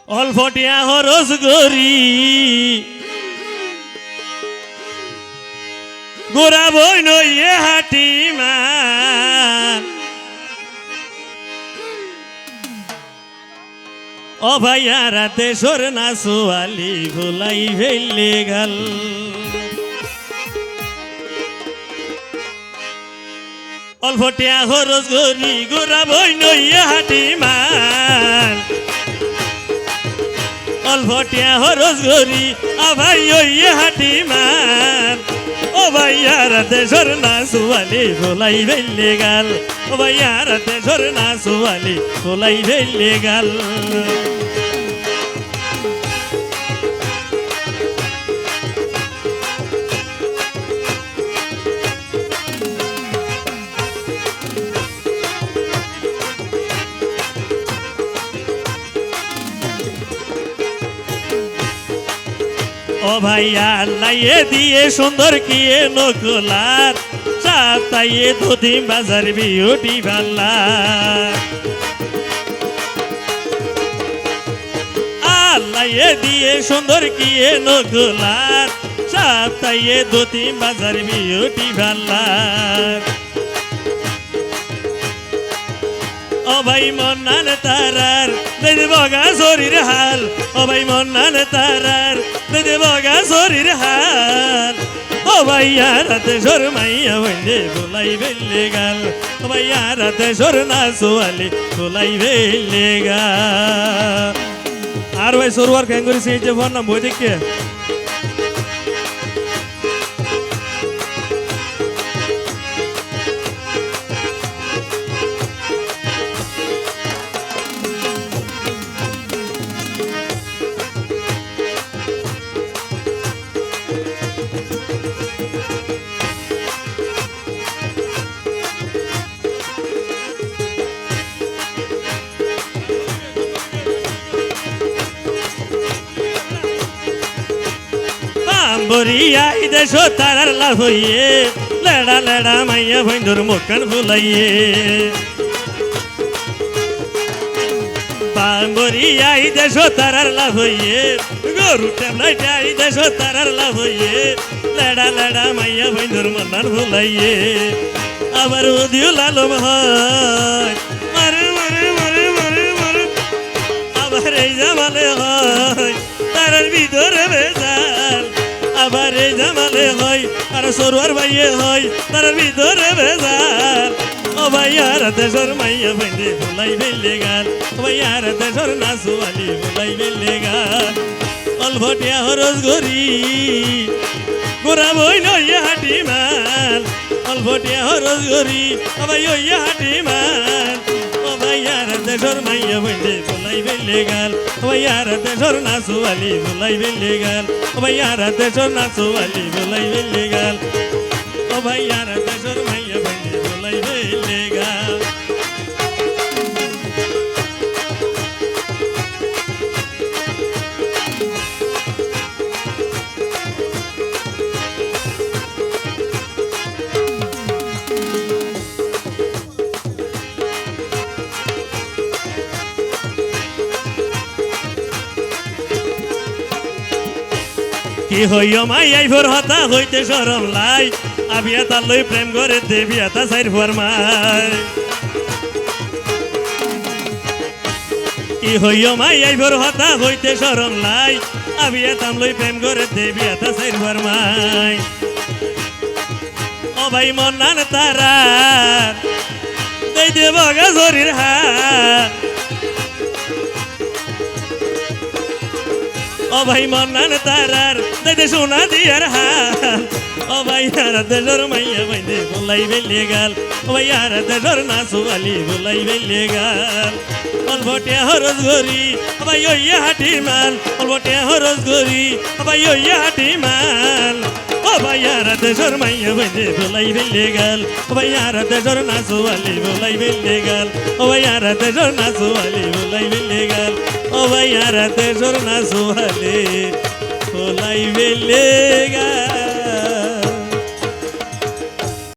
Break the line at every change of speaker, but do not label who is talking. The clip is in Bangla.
অলফটিয়া হরস গরি গোরা বই নইয়ে হাটিমান ও ভাইয়া রাতে সর না সোয়ালি ভুলাই ফেললে গাল অলফটিয়া হরস গরি গোরা বই নইয়ে হাটিমান অলফটিয়া হরস গরি আভাই ওইয়ে হাটিমান ও ভাইয়া রাতে সর না সোয়ালি ভুলাই ফেললে গাল ও ভাইয়া রাতে সর না সোয়ালি ভুলাই ফেললে গাল ও ভাইয়া লাইয়ে দিয়ে সুন্দর কিয়ে নকুলার সাতাইয়ে দুদি বাজার বিউটি ভাল্লার আল্লাইয়ে দিয়ে সুন্দর কিয়ে নকুলার সাতাইয়ে দুদি বাজার বিউটি ভাল্লার ও ভাই মন্নান তারার দেব বগা শরীর হাল ও ভাই মন্নান তারার দেব বগা শরীর হাল ও ভাইয়া রাতে সর মাইয়া বইলে ভুলাই ফেললে গাল ও ভাইয়া রাতে সর না সোয়ালি ভুলাই ফেললে গাল আর ভাই সরওয়ার কেন করেছি এই যে ফোন নাম বই দেখে বরিয়া দেশ তারার লাভ হইয়ে লেড়া লেড়া মাইয়া বন্ধুর মুখান ভুলাইয়ে বাম্বরিয়া দেশ তারার লাভ হইয়ে গরু টেমলাইটা দেশ তারার লাভ হইয়ে লেড়া লেড়া মাইয়া বন্ধুর মন্নান ভুলাইয়ে আবার উদিও লালম হয় মারে মারে মারে মারে মারে আবার এই জামালে হয় তারার ভিতরে বেজাল আবার এই জামালে হয় আর সরুয়ার ভাইয়ে হয় তার ভিতরে বেজাল ও ভাইয়া রাতে সর মাইয়া বাইন্দে ভুলাই ফেললে গাল ও ভাইয়া রাতে সর না সোয়ালি ভুলাই ফেললে গাল অলফটিয়া হরস গরি গোরা বই নইয়া হাটিমান অলফটিয়া হরস গরি ও ভাই ওইয়া হাটিমান ও ভাইয়া রাতে সর মাইয়া বাইন্দে ভুলাই ফেললে গাল ও ভাইয়া রাতে সর না সোয়ালি ভুলাই ফেললে গাল ও ভাইয়া রাতে সর না সোয়ালি ভুলাই ফেললে গাল ও ভাইয়া রাতে সর মাইয়া বাইন্দে ভুলাই ফেললে গাল কি হইও মাই আইভর হতা হইতে সরম লাই আবিয়া তার লই প্রেম করে দেবিয়া তা সাইর ফরমাই কি হইও মাই আইভর হতা হইতে সরম লাই আবিয়া তাম লই প্রেম করে দেবিয়া তা সাইর ফরমাই ও ভাই মন্নান তারার দেই দেব গা শরীর হাত ও ভাই মন্নান তারার দেদে সোনা দিয়ার হাল ও ভাই আর দেশর মাইয়া বাইন্দে ভুলাই ফেললে গাল ও ভাই আর দেশর না সোয়ালি ভুলাই ফেললে গাল অলফটিয়া হরস গরি ও ভাই ওইয়া হাটিমান অলফটিয়া হরস গরি ও ভাই ওইয়া হাটিমান ও ভাই আর দেশর মাইয়া বাইন্দে ভুলাই ফেললে গাল ও ভাই আর দেশর না সোয়ালি ভুলাই ফেললে গাল ও ভাই আর দেশর না সোয়ালি ভুলাই ফেললে গাল ও ভাই আর দেশর না সোয়ালি ভুলাই ফেললে গাল